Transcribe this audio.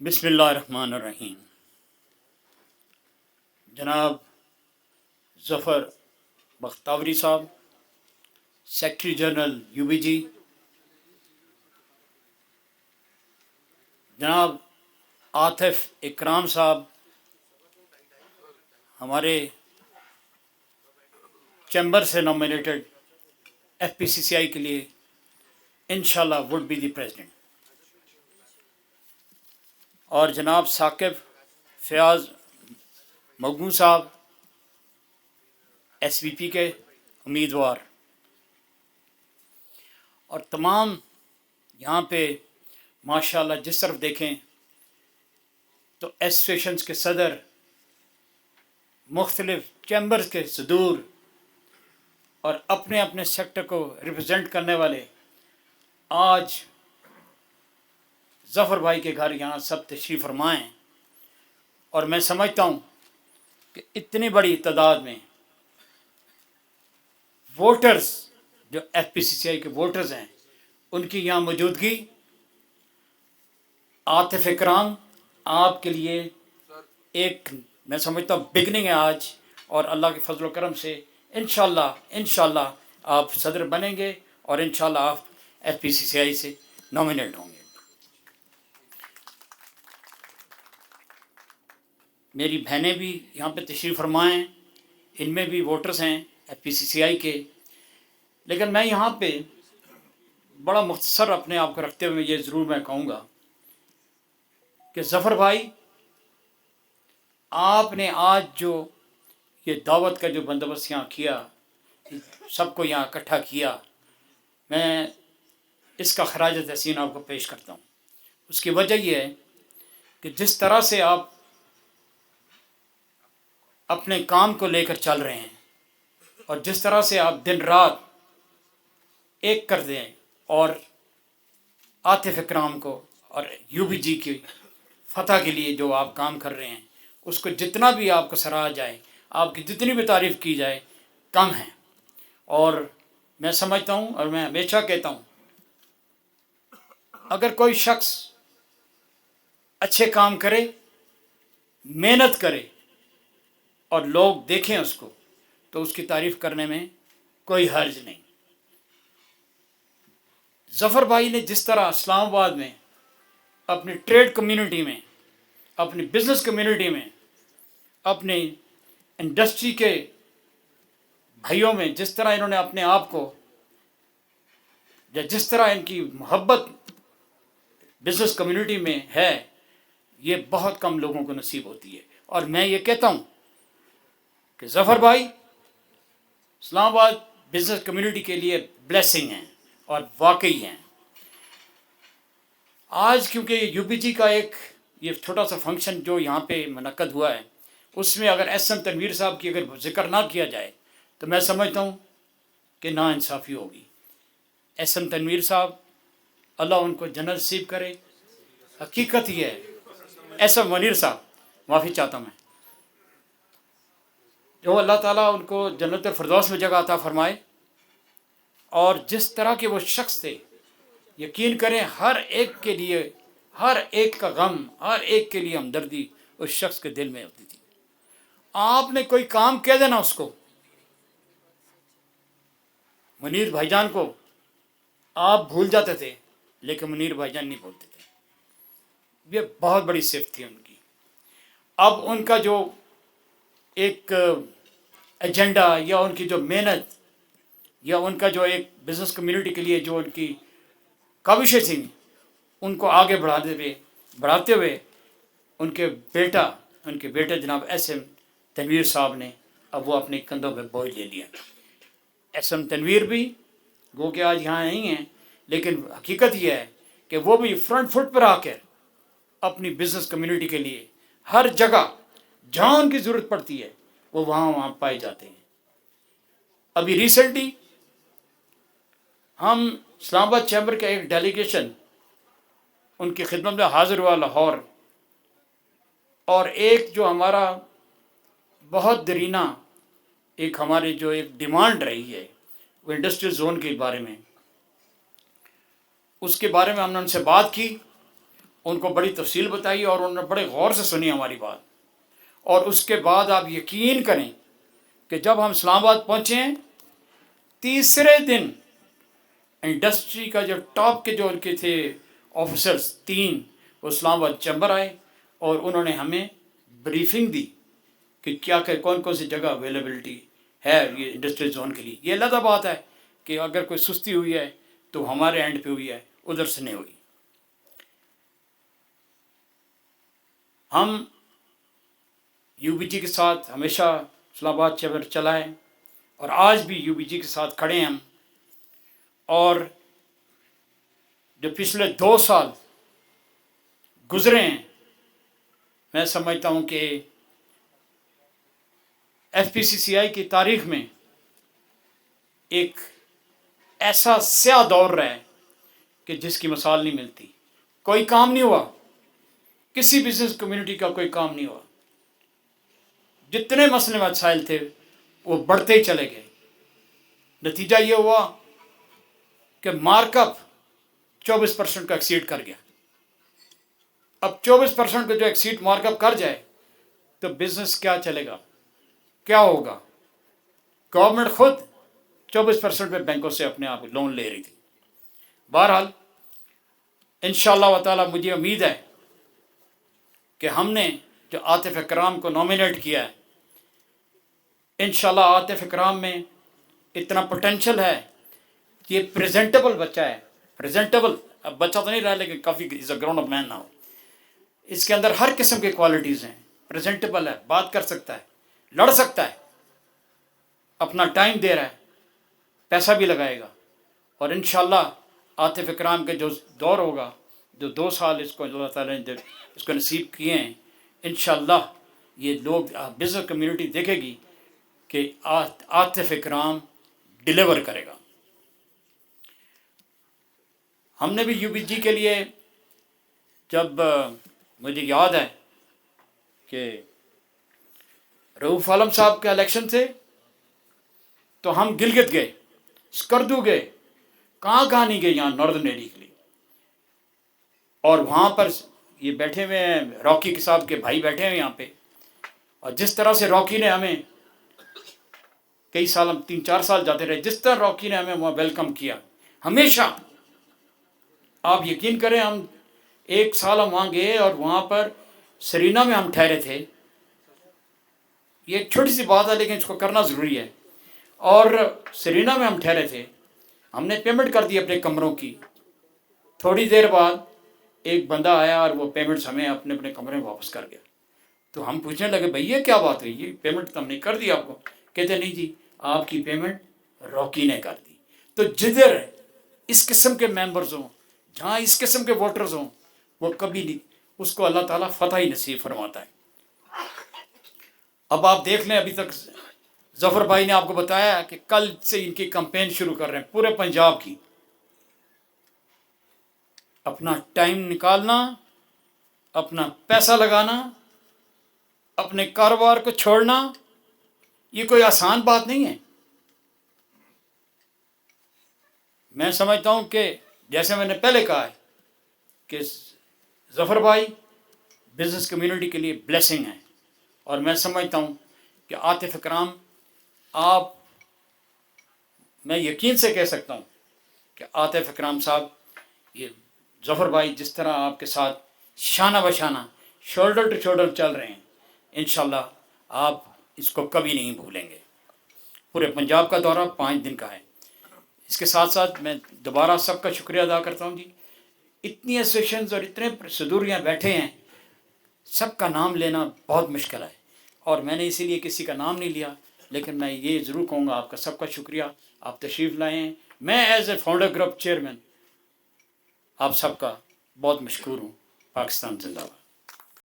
बिस्मिल्लाहिर्रहमानिर्रहीम। जनाब ज़फ़र बख्तावरी साहब, सेक्रेटरी जनरल UBG, जनाब आतिफ इकराम साहब, हमारे चैम्बर से नॉमिनेटेड FPCCI के लिए इंशाल्लाह वुड बी द प्रेसिडेंट, और जनाब साकिब फ़याज़ मगनू साहब SVP के उम्मीदवार, और तमाम यहाँ पे माशाल्लाह जिस तरफ देखें तो एसोसिएशंस के सदर, मुख्तलिफ चैम्बर्स के सदूर और अपने अपने सेक्टर को रिप्रेजेंट करने वाले आज ज़फ़र भाई के घर यहाँ सब तशरीफ़ फरमाएँ। और मैं समझता हूँ कि इतनी बड़ी तादाद में वोटर्स, जो FPCCI के वोटर्स हैं, उनकी यहाँ मौजूदगी आतिफ इकराम आपके लिए एक, मैं समझता हूँ, बिगनिंग है आज, और अल्लाह के फजल व करम से इंशाल्लाह आप सदर बनेंगे और इंशाल्लाह आप FPCCI से नॉमिनेट होंगे। मेरी बहनें भी यहाँ पे तशरीफ़ फरमाएँ, इनमें भी वोटर्स हैं FPCCI के, लेकिन मैं यहाँ पे बड़ा मुख्तसर अपने आप को रखते हुए ये ज़रूर मैं कहूँगा कि ज़फ़र भाई, आपने आज जो ये दावत का जो बंदोबस्त यहाँ किया, सबको यहाँ इकट्ठा किया, मैं इसका खराज तहसीन आपको पेश करता हूँ। उसकी वजह यह है कि जिस तरह से आप अपने काम को लेकर चल रहे हैं और जिस तरह से आप दिन रात एक कर दें और आतिफ इकराम को और UBG की फ़तह के लिए जो आप काम कर रहे हैं, उसको जितना भी आपको सराहा जाए, आपकी जितनी भी तारीफ़ की जाए, कम है। और मैं समझता हूँ और मैं हमेशा कहता हूँ, अगर कोई शख्स अच्छे काम करे, मेहनत करे और लोग देखें उसको, तो उसकी तारीफ़ करने में कोई हर्ज नहीं। ज़फ़र भाई ने जिस तरह इस्लामाबाद में अपनी ट्रेड कम्युनिटी में, अपनी बिज़नेस कम्युनिटी में, अपने इंडस्ट्री के भाइयों में जिस तरह इन्होंने अपने आप को, या जिस तरह इनकी मोहब्बत बिज़नेस कम्युनिटी में है, ये बहुत कम लोगों को नसीब होती है। और मैं ये कहता हूँ कि ज़फ़र भाई इस्लामाबाद बिज़नेस कम्युनिटी के लिए ब्लेसिंग हैं और वाकई हैं। आज क्योंकि UBG का एक ये छोटा सा फंक्शन जो यहाँ पे मुनक्कद हुआ है, उसमें अगर SM तनवीर साहब की अगर जिक्र ना किया जाए तो मैं समझता हूँ कि नाइंसाफ़ी होगी। SM तनवीर साहब, अल्लाह उनको जन्नत नसीब करे। हकीकत ये है, SM मुनीर साहब, माफ़ी चाहता हूँ मैं, जो अल्लाह ताला उनको जन्नत फ़िरदौस में जगह अता फरमाए। और जिस तरह के वो शख्स थे, यकीन करें हर एक के लिए, हर एक का गम, हर एक के लिए हमदर्दी उस शख्स के दिल में होती थी। आपने कोई काम कह देना उसको, मुनीर भाईजान को आप भूल जाते थे, लेकिन मुनीर भाईजान नहीं भूलते थे। ये बहुत बड़ी सिफ़त थी उनकी। अब उनका जो एक एजेंडा, या उनकी जो मेहनत, या उनका जो एक बिज़नेस कम्युनिटी के लिए जो उनकी काविशें थी, उनको आगे बढ़ाते हुए उनके बेटे जनाब SM तनवीर साहब ने अब वो अपने कंधों पे बोझ ले लिया। SM तनवीर भी वो कि आज यहाँ नहीं हैं, लेकिन हकीकत यह है कि वो भी फ्रंट फुट पर आकर अपनी बिज़नेस कम्युनिटी के लिए हर जगह जहाँ उनकी ज़रूरत पड़ती है वो वहाँ पाए जाते हैं। अभी रिसेंटली हम इस्लामाबाद चैम्बर का एक डेलीगेशन उनकी खिदमत में हाज़िर हुआ लाहौर, और एक जो हमारा बहुत दरीना एक हमारी जो एक डिमांड रही है वो इंडस्ट्रियल जोन के बारे में, उसके बारे में हमने उनसे बात की। उनको बड़ी तफसील बताई और उन्होंने बड़े गौर से सुनी हमारी बात। और उसके बाद आप यकीन करें कि जब हम इस्लामाबाद पहुँचे, तीसरे दिन इंडस्ट्री का जो टॉप के जो उनके थे ऑफिसर्स 3, वो इस्लामाबाद चैम्बर आए और उन्होंने हमें ब्रीफिंग दी कि क्या कौन कौन सी जगह अवेलेबिलिटी है ये इंडस्ट्रियल जोन के लिए। ये अलग बात है कि अगर कोई सुस्ती हुई है तो हमारे एंड पे हुई है, उधर से नहीं हुई। हम यूबीजी के साथ हमेशा इस्लामाबाद चैम्बर चलाएं और आज भी यूबीजी के साथ खड़े हैं हम। और जो पिछले 2 साल गुजरे हैं, मैं समझता हूँ कि एफपीसीसीआई की तारीख में एक ऐसा स्याह दौर रहा है कि जिसकी मिसाल नहीं मिलती। कोई काम नहीं हुआ, किसी बिजनेस कम्युनिटी का कोई काम नहीं हुआ। जितने मसले मसाइल थे वो बढ़ते ही चले गए। नतीजा ये हुआ कि मार्कअप 24% का एक्सीड कर गया। अब 24% का जो एक्सीड मार्कअप कर जाए तो बिजनेस क्या चलेगा, क्या होगा? गवर्नमेंट खुद 24% पे बैंकों से अपने आप लोन ले रही थी। बहरहाल इंशाअल्लाह व ताला मुझे उम्मीद है कि हमने जो आतिफ इकराम को नॉमिनेट किया है, इंशाअल्लाह आतिफ इकराम में इतना पोटेंशियल है कि ये प्रेजेंटेबल बच्चा है। प्रेजेंटेबल, अब बच्चा तो नहीं रहा लेकिन काफ़ी is a ground up man now. इसके अंदर हर किस्म की क्वालिटीज़ हैं। प्रेजेंटेबल है, बात कर सकता है, लड़ सकता है, अपना टाइम दे रहा है, पैसा भी लगाएगा। और इंशाअल्लाह आतिफ इकराम के जो दौर होगा, जो 2 साल इसको अल्लाह ताला ने इसको नसीब किए हैं, इंशाअल्लाह ये लोग बिज़नेस कम्युनिटी देखेगी कि आतिफ इकराम डिलीवर करेगा। हमने भी यूबीजी के लिए, जब मुझे याद है कि रऊफ आलम साहब के इलेक्शन थे तो हम गिलगित गए, स्कर्दू गए, कहाँ नहीं गए, यहाँ नॉर्दर्न एरिया के लिए। और वहाँ पर ये बैठे हुए हैं, रॉकी के साहब के भाई बैठे हैं यहाँ पे। और जिस तरह से रॉकी ने हमें, कई साल हम 3-4 साल जाते रहे, जिस तरह रॉकी ने हमें वहाँ वेलकम किया हमेशा, आप यकीन करें हम 1 साल हम वहाँ गए और वहाँ पर सरीना में हम ठहरे थे। ये एक छोटी सी बात है लेकिन इसको करना ज़रूरी है। और सरीना में हम ठहरे थे, हमने पेमेंट कर दी अपने कमरों की। थोड़ी देर बाद एक बंदा आया और वो पेमेंट्स हमें अपने अपने कमरे में वापस कर गया। तो हम पूछने लगे, भैया क्या बात है, ये पेमेंट तो हमने कर दी आपको। कहते नहीं जी, आपकी पेमेंट रॉकी ने कर दी। तो जिधर इस किस्म के मेंबर्स हों, जहाँ इस किस्म के वोटर्स हों, वो कभी नहीं, उसको अल्लाह ताला फतह ही नसीब फरमाता है। अब आप देख लें, अभी तक जफ़र भाई ने आपको बताया कि कल से इनकी कैंपेन शुरू कर रहे हैं पूरे पंजाब की। अपना टाइम निकालना, अपना पैसा लगाना, अपने कारोबार को छोड़ना, ये कोई आसान बात नहीं है। मैं समझता हूँ कि जैसे मैंने पहले कहा है कि जफ़र भाई बिज़नेस कम्युनिटी के लिए ब्लेसिंग है। और मैं समझता हूँ कि आतिफ इकराम, आप, मैं यकीन से कह सकता हूँ कि आतिफ इकराम साहब, ये जफ़र भाई जिस तरह आपके साथ शाना बशाना, शोल्डर टू शोल्डर चल रहे हैं, इंशाल्लाह आप इसको कभी नहीं भूलेंगे। पूरे पंजाब का दौरा 5 दिन का है। इसके साथ साथ मैं दोबारा सबका शुक्रिया अदा करता हूँ जी। इतनी एसोसिएशंस और इतने प्रोसीड्यूर यहाँ बैठे हैं, सबका नाम लेना बहुत मुश्किल है और मैंने इसीलिए किसी का नाम नहीं लिया, लेकिन मैं ये ज़रूर कहूँगा आपका सबका शुक्रिया, आप तशरीफ़ लाए हैं। मैं as a founder group chairman आप सबका बहुत मशकूर हूँ। पाकिस्तान जिंदाबाद।